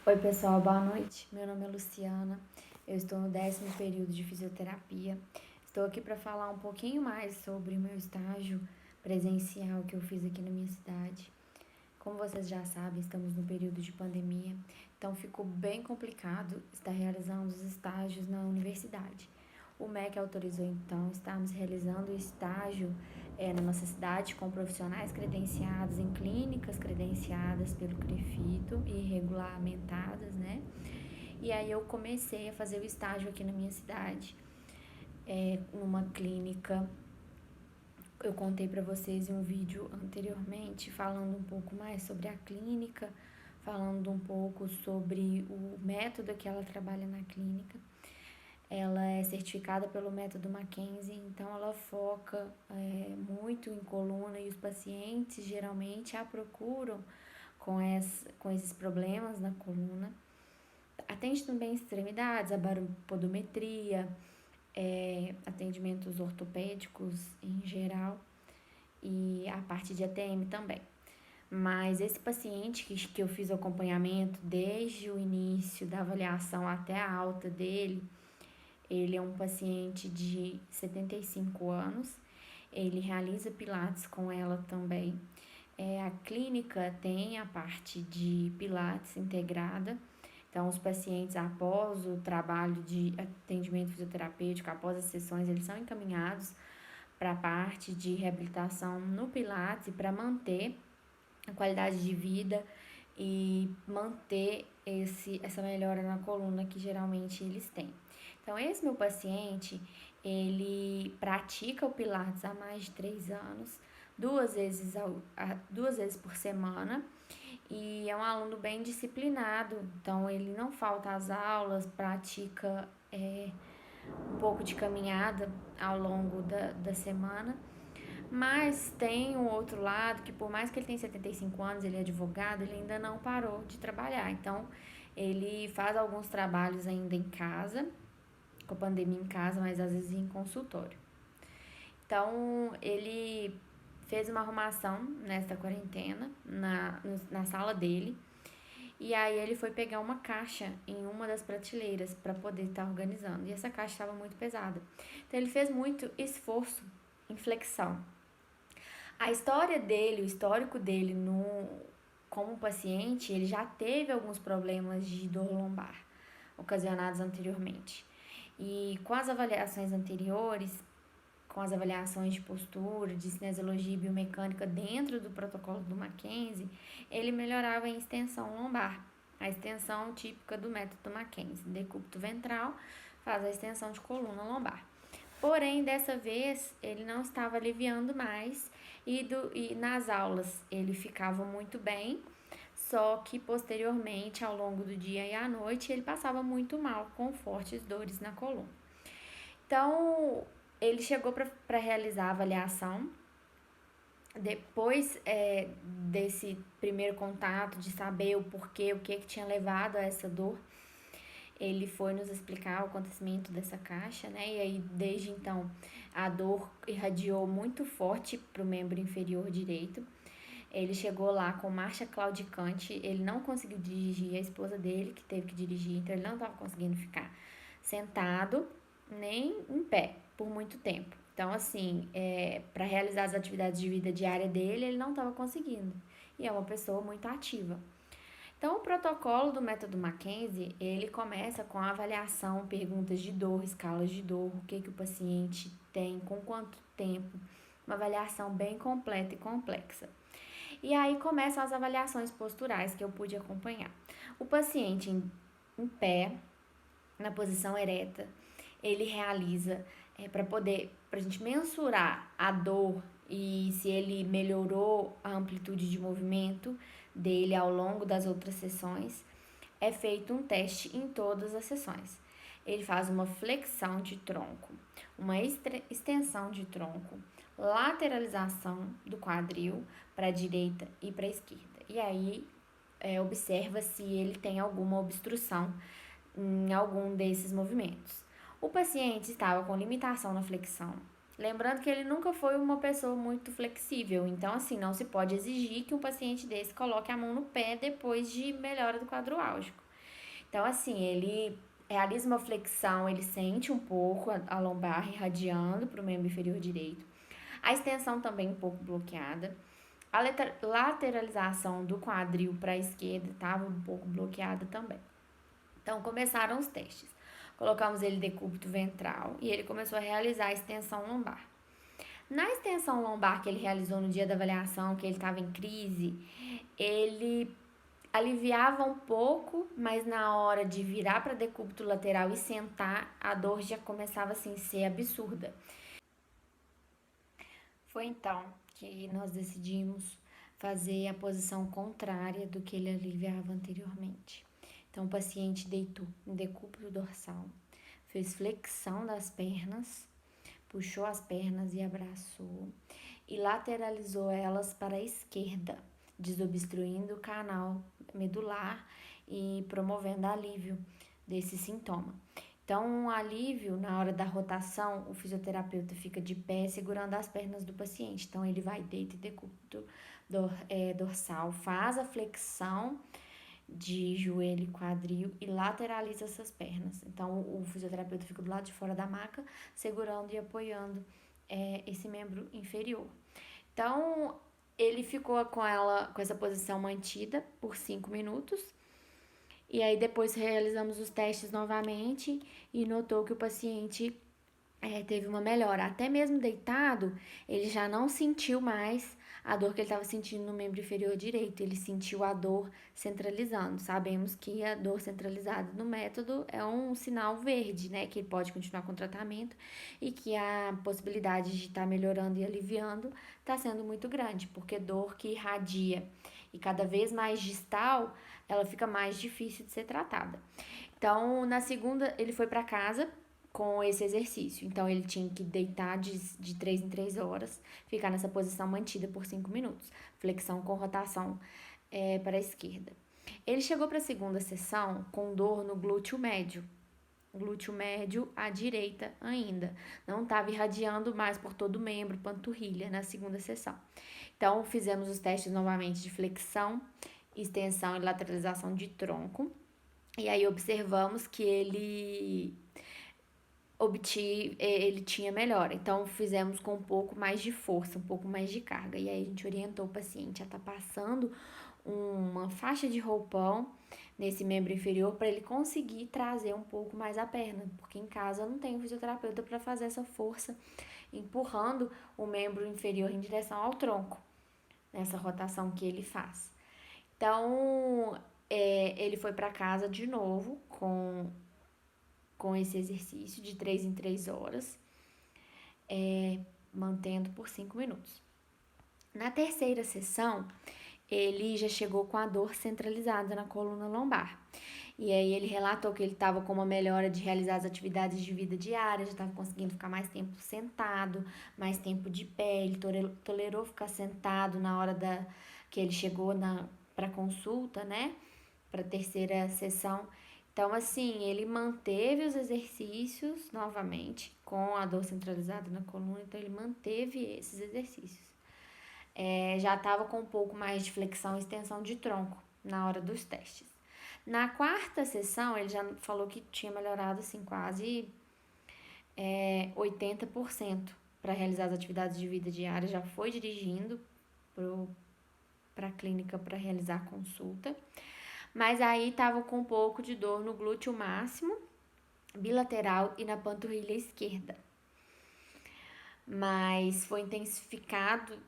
Oi, pessoal, boa noite. Meu nome é Luciana, eu estou no 10º período de fisioterapia. Estou aqui para falar um pouquinho mais sobre o meu estágio presencial que eu fiz aqui na minha cidade. Como vocês já sabem, estamos no período de pandemia, então ficou bem complicado estar realizando os estágios na universidade. O MEC autorizou então estarmos realizando o estágio na nossa cidade com profissionais credenciados em clínicas credenciadas pelo CREFITO e regulamentadas, né? E aí eu comecei a fazer o estágio aqui na minha cidade, numa clínica. Eu contei para vocês em um vídeo anteriormente, falando um pouco mais sobre a clínica, falando um pouco sobre o método que ela trabalha na clínica. Ela é certificada pelo método Mackenzie, então ela foca muito em coluna e os pacientes geralmente a procuram com esses problemas na coluna. Atende também extremidades, a baropodometria, atendimentos ortopédicos em geral e a parte de ATM também. Mas esse paciente que eu fiz o acompanhamento desde o início da avaliação até a alta dele, ele é um paciente de 75 anos, ele realiza pilates com ela também. A clínica tem a parte de pilates integrada, então os pacientes após o trabalho de atendimento fisioterapêutico, após as sessões, eles são encaminhados para a parte de reabilitação no pilates para manter a qualidade de vida e manter essa melhora na coluna que geralmente eles têm. Então, esse meu paciente, ele pratica o Pilates há mais de 3 anos, duas vezes por semana, e é um aluno bem disciplinado, então ele não falta às aulas, pratica um pouco de caminhada ao longo da semana. Mas tem um outro lado que, por mais que ele tenha 75 anos, ele é advogado, ele ainda não parou de trabalhar. Então, ele faz alguns trabalhos ainda em casa, com a pandemia em casa, mas às vezes em consultório. Então, ele fez uma arrumação nesta quarentena, na sala dele, e aí ele foi pegar uma caixa em uma das prateleiras para poder estar organizando. E essa caixa estava muito pesada. Então, ele fez muito esforço em flexão. A história dele, o histórico dele como paciente, ele já teve alguns problemas de dor lombar ocasionados anteriormente. E com as avaliações anteriores, com as avaliações de postura, de cinesiologia e biomecânica dentro do protocolo do Mackenzie, ele melhorava a extensão lombar, a extensão típica do método Mackenzie. Decúbito ventral faz a extensão de coluna lombar. Porém, dessa vez, ele não estava aliviando mais e nas aulas ele ficava muito bem, só que posteriormente, ao longo do dia e à noite, ele passava muito mal, com fortes dores na coluna. Então, ele chegou para realizar a avaliação. Depois desse primeiro contato, de saber o porquê, o que tinha levado a essa dor, ele foi nos explicar o acontecimento dessa caixa, né? E aí, desde então, a dor irradiou muito forte para o membro inferior direito. Ele chegou lá com marcha claudicante, ele não conseguiu dirigir, a esposa dele que teve que dirigir, então ele não estava conseguindo ficar sentado nem em pé por muito tempo. Então, assim, para realizar as atividades de vida diária dele, ele não estava conseguindo. E é uma pessoa muito ativa. Então, o protocolo do método Mackenzie, ele começa com a avaliação, perguntas de dor, escalas de dor, o que o paciente tem, com quanto tempo, uma avaliação bem completa e complexa. E aí começam as avaliações posturais que eu pude acompanhar. O paciente em pé, na posição ereta, ele realiza para a gente mensurar a dor e se ele melhorou a amplitude de movimento dele ao longo das outras sessões, é feito um teste em todas as sessões. Ele faz uma flexão de tronco, uma extensão de tronco, lateralização do quadril para a direita e para a esquerda. E aí observa se ele tem alguma obstrução em algum desses movimentos. O paciente estava com limitação na flexão. Lembrando que ele nunca foi uma pessoa muito flexível, então assim, não se pode exigir que um paciente desse coloque a mão no pé depois de melhora do quadro álgico. Então, assim, ele realiza uma flexão, ele sente um pouco a lombar irradiando para o membro inferior direito. A extensão também um pouco bloqueada. A lateralização do quadril para a esquerda estava um pouco bloqueada também. Então, começaram os testes. Colocamos ele decúbito ventral e ele começou a realizar a extensão lombar. Na extensão lombar que ele realizou no dia da avaliação, que ele estava em crise, ele aliviava um pouco, mas na hora de virar para decúbito lateral e sentar, a dor já começava assim a ser absurda. Foi então que nós decidimos fazer a posição contrária do que ele aliviava anteriormente. Então, o paciente deitou em decúbito dorsal, fez flexão das pernas, puxou as pernas e abraçou e lateralizou elas para a esquerda, desobstruindo o canal medular e promovendo alívio desse sintoma. Então, um alívio na hora da rotação, o fisioterapeuta fica de pé segurando as pernas do paciente. Então, ele vai deita e decúbito dorsal, faz a flexão de joelho e quadril e lateraliza essas pernas. Então, o fisioterapeuta fica do lado de fora da maca, segurando e apoiando esse membro inferior. Então, ele ficou com essa posição mantida por 5 minutos. E aí, depois realizamos os testes novamente e notou que o paciente teve uma melhora. Até mesmo deitado, ele já não sentiu mais a dor que ele estava sentindo no membro inferior direito. Ele sentiu a dor centralizando. Sabemos que a dor centralizada no método é um sinal verde, né? Que ele pode continuar com o tratamento e que a possibilidade de estar melhorando e aliviando está sendo muito grande, porque dor que irradia e cada vez mais distal, ela fica mais difícil de ser tratada. Então, na segunda, ele foi para casa com esse exercício. Então, ele tinha que deitar de 3 em 3 horas, ficar nessa posição mantida por 5 minutos. Flexão com rotação para a esquerda. Ele chegou para a segunda sessão com dor no glúteo médio. Glúteo médio à direita ainda. Não estava irradiando mais por todo o membro, panturrilha, na segunda sessão. Então, fizemos os testes novamente de flexão, extensão e lateralização de tronco. E aí observamos que ele tinha melhora. Então, fizemos com um pouco mais de força, um pouco mais de carga. E aí, a gente orientou o paciente a estar passando uma faixa de roupão nesse membro inferior para ele conseguir trazer um pouco mais a perna, porque em casa não tem um fisioterapeuta para fazer essa força, empurrando o membro inferior em direção ao tronco, nessa rotação que ele faz. Então, ele foi para casa de novo com esse exercício de 3 em 3 horas, mantendo por 5 minutos. Na terceira sessão, ele já chegou com a dor centralizada na coluna lombar. E aí ele relatou que ele estava com uma melhora de realizar as atividades de vida diária, já estava conseguindo ficar mais tempo sentado, mais tempo de pé, ele tolerou ficar sentado na hora que ele chegou para consulta, né? Para a terceira sessão. Então, assim, ele manteve os exercícios novamente com a dor centralizada na coluna, então ele manteve esses exercícios. Já estava com um pouco mais de flexão e extensão de tronco na hora dos testes. Na quarta sessão, ele já falou que tinha melhorado assim quase 80% para realizar as atividades de vida diária, já foi dirigindo para a clínica para realizar a consulta. Mas aí estava com um pouco de dor no glúteo máximo, bilateral e na panturrilha esquerda. Mas foi intensificado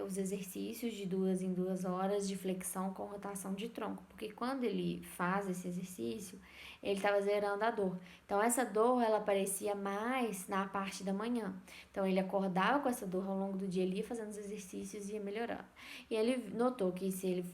os exercícios de 2 em 2 horas de flexão com rotação de tronco, porque quando ele faz esse exercício, ele estava zerando a dor. Então, essa dor, ela aparecia mais na parte da manhã. Então, ele acordava com essa dor ao longo do dia, ele ia fazendo os exercícios e ia melhorando. E ele notou que se ele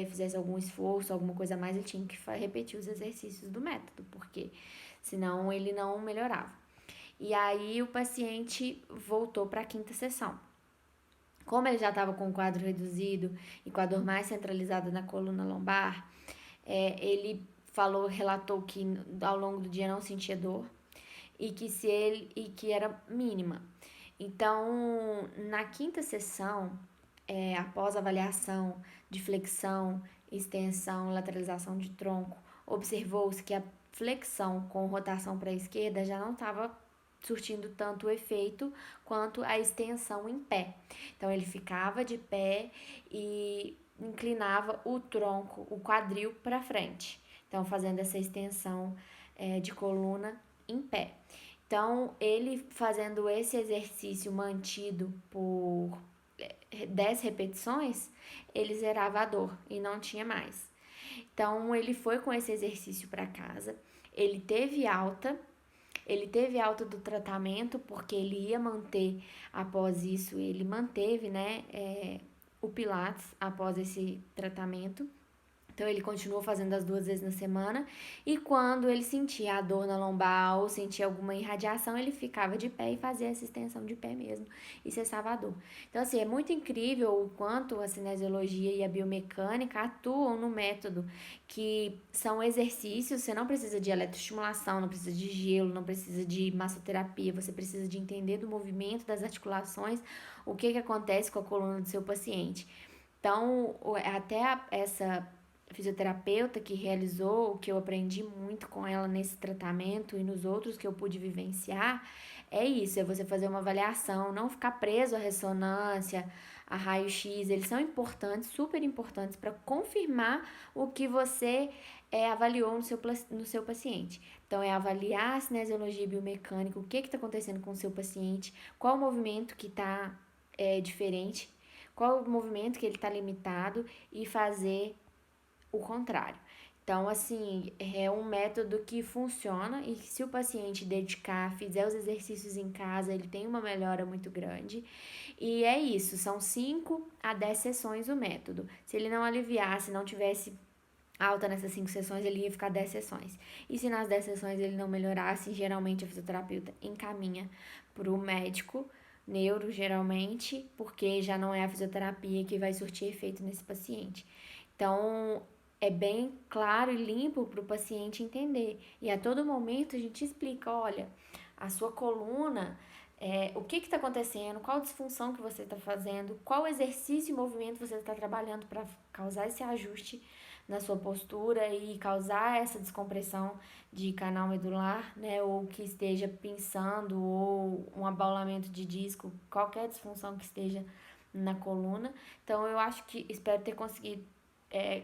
fizesse algum esforço, alguma coisa a mais, ele tinha que repetir os exercícios do método, porque senão ele não melhorava. E aí, o paciente voltou para a quinta sessão. Como ele já estava com o quadro reduzido e com a dor mais centralizada na coluna lombar, ele relatou que ao longo do dia não sentia dor e que era mínima. Então, na quinta sessão, após a avaliação de flexão, extensão, lateralização de tronco, observou-se que a flexão com rotação para a esquerda já não estava surtindo tanto efeito quanto a extensão em pé. Então ele ficava de pé e inclinava o tronco, o quadril para frente. Então fazendo essa extensão de coluna em pé. Então ele fazendo esse exercício mantido por 10 repetições, ele zerava a dor e não tinha mais. Então ele foi com esse exercício para casa, ele teve alta do tratamento, porque ele ia manter, após isso, ele manteve, né, o Pilates após esse tratamento. Então, ele continuou fazendo as 2 vezes na semana, e quando ele sentia a dor na lombar ou sentia alguma irradiação, ele ficava de pé e fazia essa extensão de pé mesmo, e cessava a dor. Então, assim, é muito incrível o quanto a cinesiologia e a biomecânica atuam no método, que são exercícios, você não precisa de eletroestimulação, não precisa de gelo, não precisa de massoterapia, você precisa de entender do movimento das articulações, o que acontece com a coluna do seu paciente. Então, até essa fisioterapeuta que realizou, o que eu aprendi muito com ela nesse tratamento e nos outros que eu pude vivenciar, é isso, é você fazer uma avaliação, não ficar preso à ressonância, a raio-x, eles são importantes, super importantes para confirmar o que você avaliou no seu paciente. Então, é avaliar a cinesiologia biomecânica, o que está acontecendo com o seu paciente, qual o movimento que está diferente, qual o movimento que ele está limitado, e fazer o contrário. Então, assim, é um método que funciona, e se o paciente dedicar, fizer os exercícios em casa, ele tem uma melhora muito grande. E é isso, são 5 a 10 sessões o método. Se ele não aliviasse, não tivesse alta nessas 5 sessões, ele ia ficar 10 sessões. E se nas 10 sessões ele não melhorasse, geralmente a fisioterapeuta encaminha para o médico, neuro geralmente, porque já não é a fisioterapia que vai surtir efeito nesse paciente. Então, é bem claro e limpo para o paciente entender. E a todo momento a gente explica, olha, a sua coluna, o que está acontecendo, qual disfunção que você está fazendo, qual exercício e movimento você está trabalhando para causar esse ajuste na sua postura e causar essa descompressão de canal medular, né, ou que esteja pinçando, ou um abaulamento de disco, qualquer disfunção que esteja na coluna. Então, eu acho que espero ter conseguido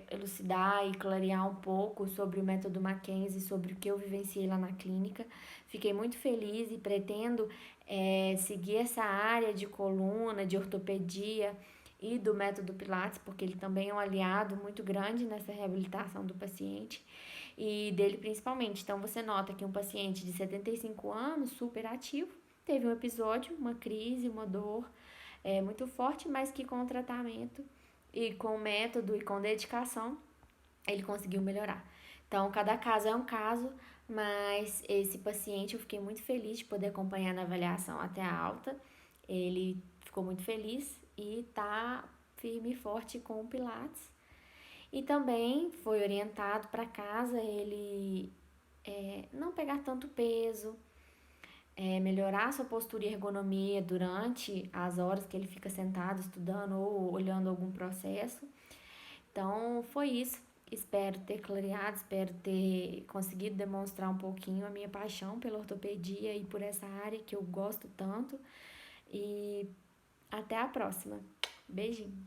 elucidar e clarear um pouco sobre o método Mackenzie, sobre o que eu vivenciei lá na clínica. Fiquei muito feliz e pretendo seguir essa área de coluna, de ortopedia e do método Pilates, porque ele também é um aliado muito grande nessa reabilitação do paciente e dele principalmente. Então, você nota que um paciente de 75 anos, super ativo, teve um episódio, uma crise, uma dor muito forte, mas que com o tratamento e com método e com dedicação, ele conseguiu melhorar. Então, cada caso é um caso, mas esse paciente eu fiquei muito feliz de poder acompanhar na avaliação até a alta. Ele ficou muito feliz e tá firme e forte com o Pilates. E também foi orientado para casa ele não pegar tanto peso, melhorar sua postura e ergonomia durante as horas que ele fica sentado estudando ou olhando algum processo. Então, foi isso. Espero ter clareado, espero ter conseguido demonstrar um pouquinho a minha paixão pela ortopedia e por essa área que eu gosto tanto. E até a próxima. Beijinho.